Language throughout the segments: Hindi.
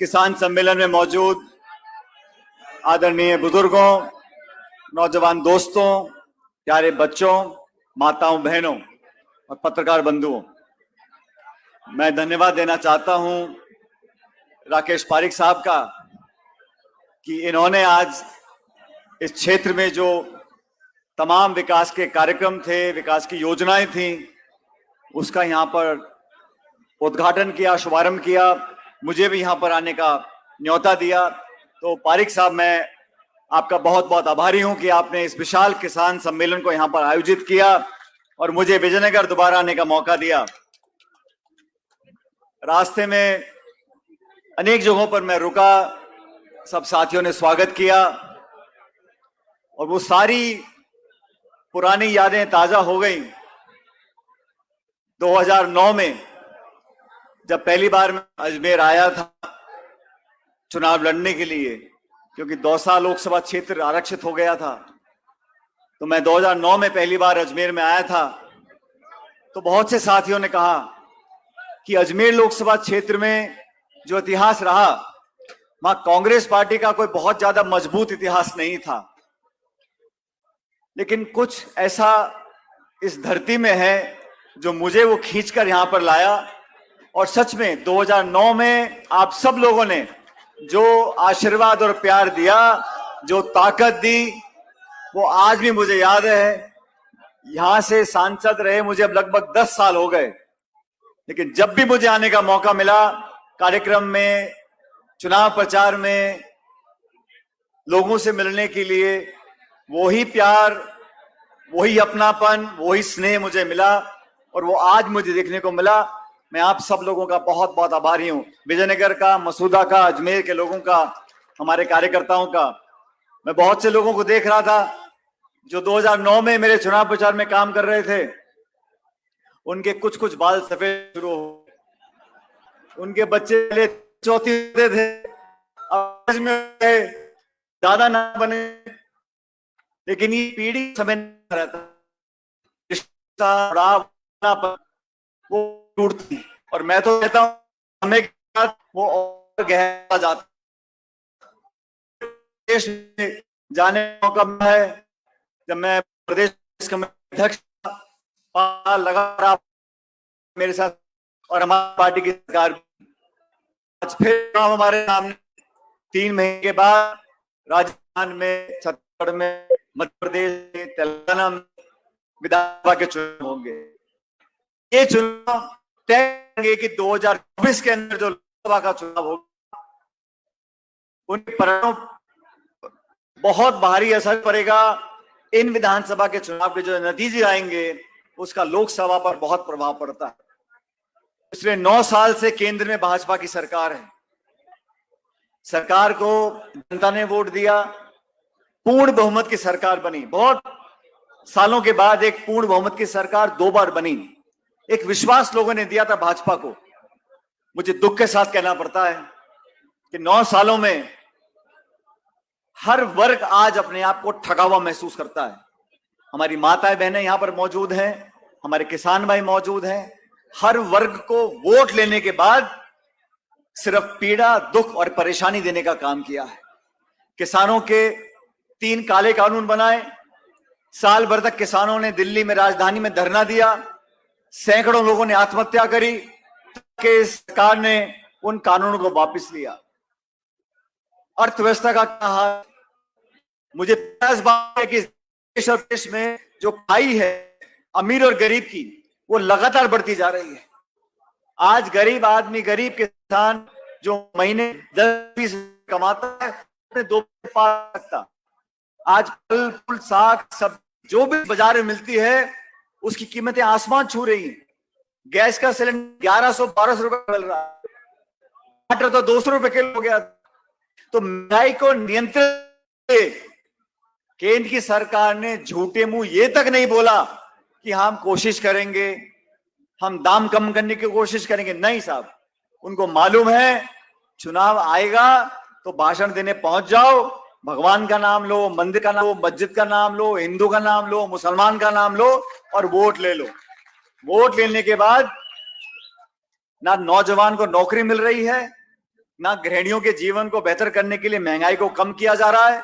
किसान सम्मेलन में मौजूद आदरणीय बुजुर्गों, नौजवान दोस्तों, प्यारे बच्चों, माताओं, बहनों और पत्रकार बंधुओं, मैं धन्यवाद देना चाहता हूं राकेश पारिक साहब का कि इन्होंने आज इस क्षेत्र में जो तमाम विकास के कार्यक्रम थे, विकास की योजनाएं थी, उसका यहां पर उद्घाटन किया, शुभारंभ किया, मुझे भी यहां पर आने का न्योता दिया। तो पारिक साहब, मैं आपका बहुत बहुत आभारी हूं कि आपने इस विशाल किसान सम्मेलन को यहां पर आयोजित किया और मुझे विजयनगर दोबारा आने का मौका दिया। रास्ते में अनेक जगहों पर मैं रुका, सब साथियों ने स्वागत किया और वो सारी पुरानी यादें ताजा हो गई। 2009 में जब पहली बार मैं अजमेर आया था चुनाव लड़ने के लिए, क्योंकि दौसा लोकसभा क्षेत्र आरक्षित हो गया था, तो मैं 2009 में पहली बार अजमेर में आया था। तो बहुत से साथियों ने कहा कि अजमेर लोकसभा क्षेत्र में जो इतिहास रहा, वहां कांग्रेस पार्टी का कोई बहुत ज्यादा मजबूत इतिहास नहीं था, लेकिन कुछ ऐसा इस धरती में है जो मुझे वो खींचकर यहां पर लाया। और सच में 2009 में आप सब लोगों ने जो आशीर्वाद और प्यार दिया, जो ताकत दी, वो आज भी मुझे याद है। यहां से सांसद रहे मुझे अब लगभग 10 साल हो गए, लेकिन जब भी मुझे आने का मौका मिला, कार्यक्रम में, चुनाव प्रचार में, लोगों से मिलने के लिए, वही प्यार, वही अपनापन, वही स्नेह मुझे मिला और वो आज मुझे देखने को मिला। मैं आप सब लोगों का बहुत बहुत आभारी हूं, विजयनगर का, मसूदा का, अजमेर के लोगों का, हमारे कार्यकर्ताओं का। मैं बहुत से लोगों को देख रहा था जो 2009 में मेरे चुनाव प्रचार में काम कर रहे थे, उनके कुछ कुछ बाल सफेद शुरू हो, उनके बच्चे चौथी थे, आज में ज्यादा ना बने, लेकिन ये पीढ़ी समय रहता वो टूटती। और मैं तो कहता हूं समय के साथ वो और गहरा जाता। देश में जाने का मौका मिला है जब मैं प्रदेश कमेटी अध्यक्ष लगा मेरे साथ और हमारी पार्टी की सरकार। आज फिर हमारे सामने 3 महीने के बाद राजस्थान में, छत्तीसगढ़ में, मध्य प्रदेश में, तेलंगाना में विधानसभा के चुनाव होंगे। ये चुनाव तय करेंगे कि 2024 के अंदर जो लोकसभा का चुनाव होगा, उनके परिणाम बहुत भारी असर पड़ेगा। इन विधानसभा के चुनाव के जो नतीजे आएंगे, उसका लोकसभा पर बहुत प्रभाव पड़ता है। पिछले 9 साल से केंद्र में भाजपा की सरकार है। सरकार को जनता ने वोट दिया, पूर्ण बहुमत की सरकार बनी। बहुत सालों के बाद एक पूर्ण बहुमत की सरकार 2 बार बनी। एक विश्वास लोगों ने दिया था भाजपा को। मुझे दुख के साथ कहना पड़ता है कि 9 सालों में हर वर्ग आज अपने आप को ठगा हुआ महसूस करता है। हमारी माताएं बहनें यहां पर मौजूद हैं, हमारे किसान भाई मौजूद हैं। हर वर्ग को वोट लेने के बाद सिर्फ पीड़ा, दुख और परेशानी देने का काम किया है। किसानों के 3 काले कानून बनाए। साल भर तक किसानों ने दिल्ली में, राजधानी में धरना दिया। सैकड़ों लोगों ने आत्महत्या करी कि सरकार ने उन कानूनों को वापस लिया। अर्थव्यवस्था का क्या हाल, मुझे इस बात है कि देश और देश में जो खाई है अमीर और गरीब की, वो लगातार बढ़ती जा रही है। आज गरीब आदमी, गरीब किसान जो महीने 10-20 कमाता है, अपने 2 पा सकता। आज फल फूल, साग, सब जो भी बाजार में मिलती है, उसकी कीमतें आसमान छू रही हैं। गैस का सिलेंडर 1100-1200 रुपए मिल रहा है, टमाटर तो 200 रुपए किलो हो गया। तो महंगाई को नियंत्रित केंद्र की सरकार ने झूठे मुंह ये तक नहीं बोला कि हम कोशिश करेंगे, हम दाम कम करने की कोशिश करेंगे। नहीं साहब, उनको मालूम है चुनाव आएगा तो भाषण देने पहुंच जाओ, भगवान का नाम लो, मंदिर का नाम लो, मस्जिद का नाम लो, हिंदू का नाम लो, मुसलमान का नाम लो और वोट ले लो। वोट लेने के बाद ना नौजवान को नौकरी मिल रही है, ना गृहिणियों के जीवन को बेहतर करने के लिए महंगाई को कम किया जा रहा है।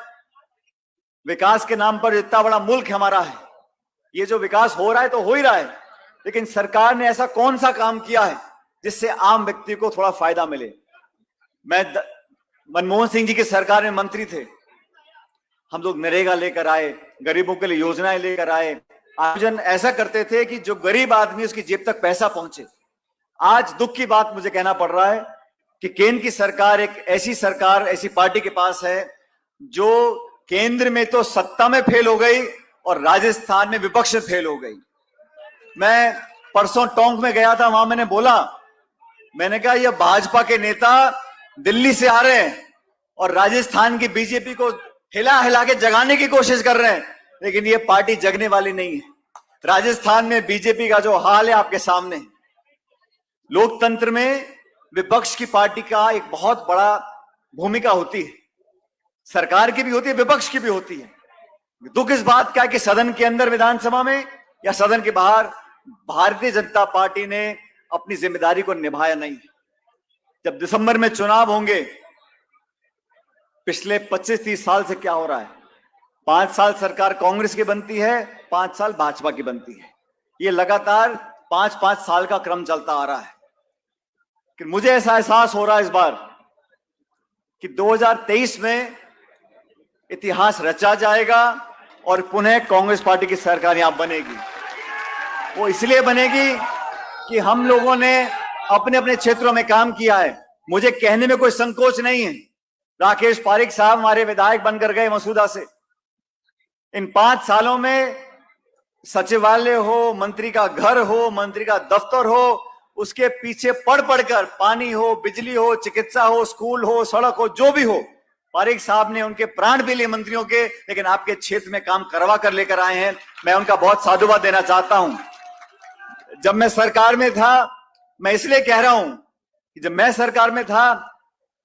विकास के नाम पर इतना बड़ा मुल्क हमारा है, ये जो विकास हो रहा है तो हो ही रहा है, लेकिन सरकार ने ऐसा कौन सा काम किया है जिससे आम व्यक्ति को थोड़ा फायदा मिले। मैं मनमोहन सिंह जी की सरकार में मंत्री थे, हम लोग नरेगा लेकर आए, गरीबों के लिए योजनाएं लेकर आए, आयोजन ऐसा करते थे कि जो गरीब आदमी उसकी जेब तक पैसा पहुंचे। आज दुख की बात मुझे कहना पड़ रहा है कि केंद्र की सरकार एक ऐसी सरकार, ऐसी पार्टी के पास है जो केंद्र में तो सत्ता में फेल हो गई और राजस्थान में विपक्ष में फेल हो गई। मैं परसों टोंक में गया था, वहां मैंने बोला, मैंने कहा ये भाजपा के नेता दिल्ली से आ रहे हैं और राजस्थान की बीजेपी को हिला हिला के जगाने की कोशिश कर रहे हैं, लेकिन ये पार्टी जगने वाली नहीं है। राजस्थान में बीजेपी का जो हाल है आपके सामने। लोकतंत्र में विपक्ष की पार्टी का एक बहुत बड़ा भूमिका होती है, सरकार की भी होती है, विपक्ष की भी होती है। दुख इस बात का है कि सदन के अंदर विधानसभा में या सदन के बाहर भारतीय जनता पार्टी ने अपनी जिम्मेदारी को निभाया नहीं। जब दिसंबर में चुनाव होंगे, पिछले 25-30 साल से क्या हो रहा है, 5 साल सरकार कांग्रेस की बनती है, 5 साल भाजपा की बनती है, ये लगातार 5-5 साल का क्रम चलता आ रहा है। कि मुझे ऐसा एहसास हो रहा है इस बार कि 2023 में इतिहास रचा जाएगा और पुनः कांग्रेस पार्टी की सरकार यहां बनेगी। वो इसलिए बनेगी कि हम लोगों ने अपने अपने क्षेत्रों में काम किया है। मुझे कहने में कोई संकोच नहीं है, राकेश पारिक साहब हमारे विधायक बनकर गए मसूदा से। इन 5 सालों में सचिवालय हो, मंत्री का घर हो, मंत्री का दफ्तर हो, उसके पीछे पढ़ पढ़कर, पानी हो, बिजली हो, चिकित्सा हो, स्कूल हो, सड़क हो, जो भी हो, पारिक साहब ने उनके प्राण भी लिए मंत्रियों के, लेकिन आपके क्षेत्र में काम करवा कर लेकर आए हैं। मैं उनका बहुत साधुवाद देना चाहता हूं। जब मैं सरकार में था, मैं इसलिए कह रहा हूं कि जब मैं सरकार में था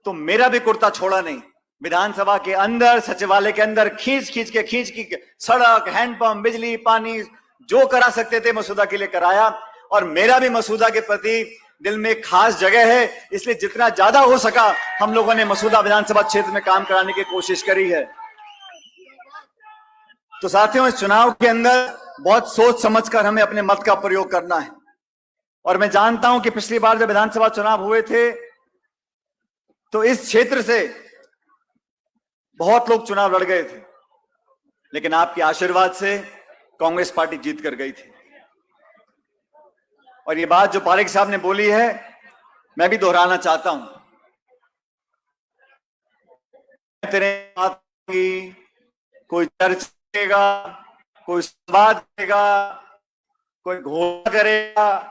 तो मेरा भी कुर्ता छोड़ा नहीं। विधानसभा के अंदर, सचिवालय के अंदर खींच के सड़क, हैंडपंप, बिजली, पानी जो करा सकते थे मसूदा के लिए कराया। और मेरा भी मसूदा के प्रति दिल में एक खास जगह है, इसलिए जितना ज्यादा हो सका हम लोगों ने मसूदा विधानसभा क्षेत्र में काम कराने की कोशिश करी है। तो साथियों, इस चुनाव के अंदर बहुत सोच समझकर हमें अपने मत का प्रयोग करना है। और मैं जानता हूं कि पिछली बार जब विधानसभा चुनाव हुए थे तो इस क्षेत्र से बहुत लोग चुनाव लड़ गए थे, लेकिन आपके आशीर्वाद से कांग्रेस पार्टी जीत कर गई थी। और ये बात जो पारिक साहब ने बोली है, मैं भी दोहराना चाहता हूं। तेरे बात की कोई चर्चा करेगा, कोई संवाद करेगा, कोई घोषणा करेगा,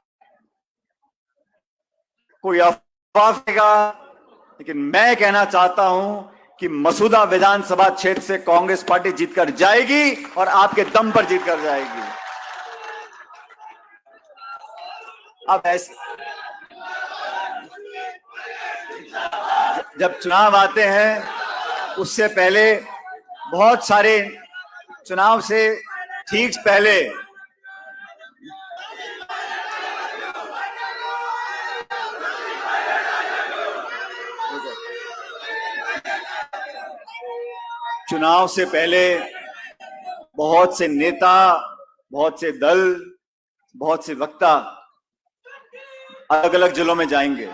कोई अफवाह करेगा, लेकिन मैं कहना चाहता हूं कि मसूदा विधानसभा क्षेत्र से कांग्रेस पार्टी जीतकर जाएगी और आपके दम पर जीतकर जाएगी। अब ऐसे जब चुनाव आते हैं, उससे पहले बहुत सारे चुनाव से ठीक पहले चुनाव से पहले बहुत से नेता, बहुत से दल, बहुत से वक्ता अलग अलग जिलों में जाएंगे।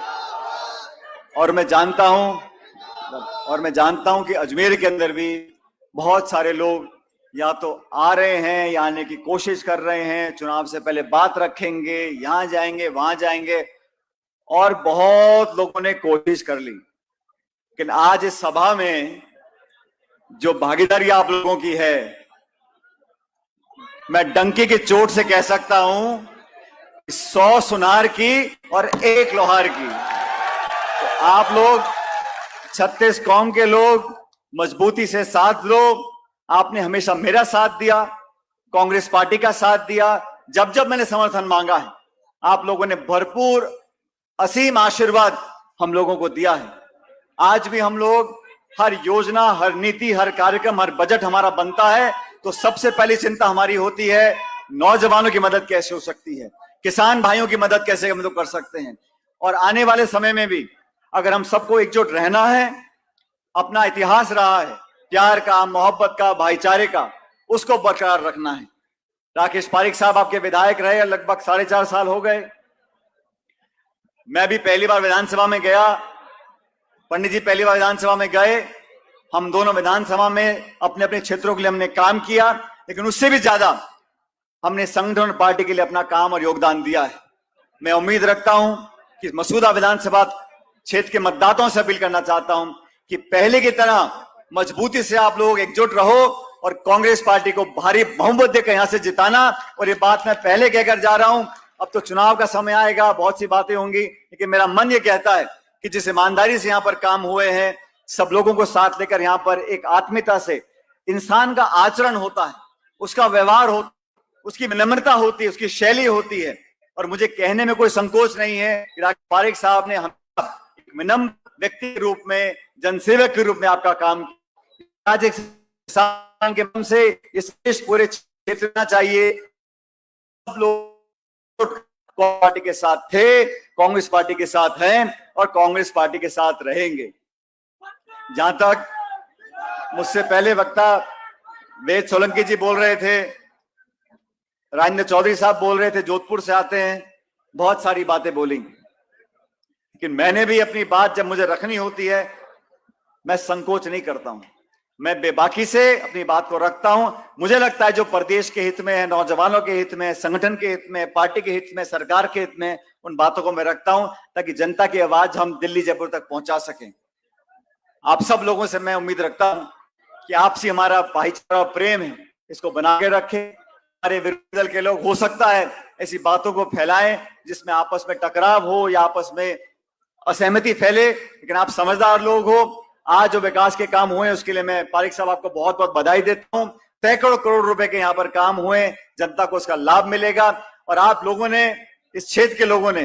और मैं जानता हूं कि अजमेर के अंदर भी बहुत सारे लोग या तो आ रहे हैं या आने की कोशिश कर रहे हैं, चुनाव से पहले बात रखेंगे, यहां जाएंगे, वहां जाएंगे, और बहुत लोगों ने कोशिश कर ली। लेकिन आज इस सभा में जो भागीदारी आप लोगों की है, मैं डंके की चोट से कह सकता हूं 100 सुनार की और 1 लोहार की। तो आप लोग 36 कौम के लोग मजबूती से साथ दो। आपने हमेशा मेरा साथ दिया, कांग्रेस पार्टी का साथ दिया। जब जब मैंने समर्थन मांगा है, आप लोगों ने भरपूर असीम आशीर्वाद हम लोगों को दिया है। आज भी हम लोग हर योजना, हर नीति, हर कार्यक्रम, हर बजट हमारा बनता है तो सबसे पहली चिंता हमारी होती है नौजवानों की मदद कैसे हो सकती है, किसान भाइयों की मदद कैसे हम लोग कर सकते हैं। और आने वाले समय में भी अगर हम सबको एकजुट रहना है, अपना इतिहास रहा है प्यार का, मोहब्बत का, भाईचारे का, उसको बरकरार रखना है। राकेश पारिक साहब आपके विधायक रहे लगभग 4.5 साल हो गए। मैं भी पहली बार विधानसभा में गया, पंडित जी पहली बार विधानसभा में गए। हम दोनों विधानसभा में अपने अपने क्षेत्रों के लिए हमने काम किया, लेकिन उससे भी ज्यादा हमने संगठन पार्टी के लिए अपना काम और योगदान दिया है। मैं उम्मीद रखता हूं कि मसूदा विधानसभा क्षेत्र के मतदाताओं से अपील करना चाहता हूं कि पहले की तरह मजबूती से आप लोग एकजुट रहो और कांग्रेस पार्टी को भारी बहुमत देकर यहां से जिताना। और ये बात मैं पहले कहकर जा रहा हूं, अब तो चुनाव का समय आएगा, बहुत सी बातें होंगी, लेकिन मेरा मन ये कहता है कि जिस ईमानदारी से यहां पर काम हुए हैं, सब लोगों को साथ लेकर यहां पर एक आत्मीयता से इंसान का आचरण होता है, उसका व्यवहार होता, उसकी विनम्रता होती है, उसकी शैली होती है। और मुझे कहने में कोई संकोच नहीं है कि राकेश पारिक साहब ने एक विनम्र व्यक्ति के रूप में, जनसेवक के रूप में आपका काम किया। आज एक किसान के मन से इस देश पूरे क्षेत्र में चाहिए, सब लोग पार्टी के साथ थे, कांग्रेस पार्टी के साथ हैं और कांग्रेस पार्टी के साथ रहेंगे। जहां तक मुझसे पहले वक्ता वेद सोलंकी जी बोल रहे थे, राजेंद्र चौधरी साहब बोल रहे थे, जोधपुर से आते हैं, बहुत सारी बातें बोली, लेकिन मैंने भी अपनी बात जब मुझे रखनी होती है, मैं संकोच नहीं करता हूं, मैं बेबाकी से अपनी बात को रखता हूं। मुझे लगता है जो प्रदेश के हित में है, नौजवानों के हित में, संगठन के हित में, पार्टी के हित में, सरकार के हित में, उन बातों को मैं रखता हूं ताकि जनता की आवाज हम दिल्ली जयपुर तक पहुंचा सकें। आप सब लोगों से मैं उम्मीद रखता हूं कि आपसे हमारा भाईचारा प्रेम है, इसको बना के रखें। हमारे विरोधी दल के लोग हो सकता है ऐसी बातों को फैलाएं जिसमें आपस में टकराव हो या आपस में असहमति फैले, लेकिन आप समझदार लोग हो। आज जो विकास के काम हुए उसके लिए मैं पारिक साहब आपको बहुत बहुत बधाई देता हूं। सैकड़ों करोड़ रुपए के यहाँ पर काम हुए, जनता को उसका लाभ मिलेगा। और आप लोगों ने, इस क्षेत्र के लोगों ने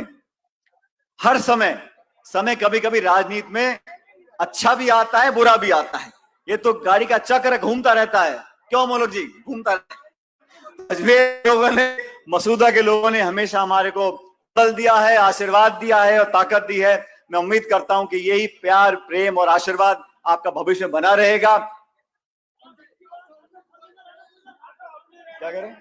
हर समय कभी कभी राजनीति में अच्छा भी आता है, बुरा भी आता है, ये तो गाड़ी का चक्र घूमता रहता है, क्यों मोलक जी, घूमता रहता है। अजमेर लोगों ने, मसूदा के लोगों ने हमेशा हमारे को बल दिया है, आशीर्वाद दिया है और ताकत दी है। मैं उम्मीद करता हूं कि यही प्यार, प्रेम और आशीर्वाद आपका भविष्य में बना रहेगा। क्या करें?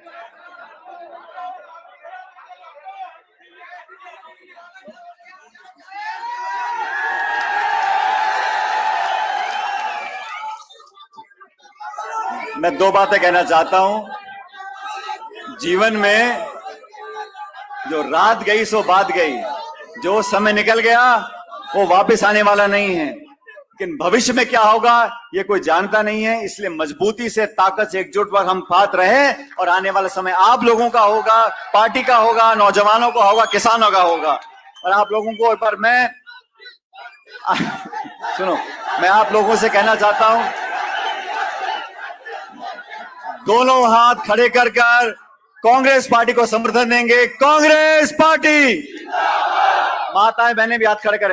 मैं 2 बातें कहना चाहता हूं। जीवन में जो रात गई सो बात गई, जो समय निकल गया वो वापस आने वाला नहीं है, लेकिन भविष्य में क्या होगा ये कोई जानता नहीं है। इसलिए मजबूती से, ताकत से एकजुट पर हम साथ रहे और आने वाला समय आप लोगों का होगा, पार्टी का होगा, नौजवानों का होगा, किसानों का होगा। और आप लोगों को पर मैं सुनो, मैं आप लोगों से कहना चाहता हूं, दोनों हाथ खड़े कर कांग्रेस पार्टी को समर्थन देंगे। कांग्रेस पार्टी, माताएं बहनें भी हाथ खड़े करें।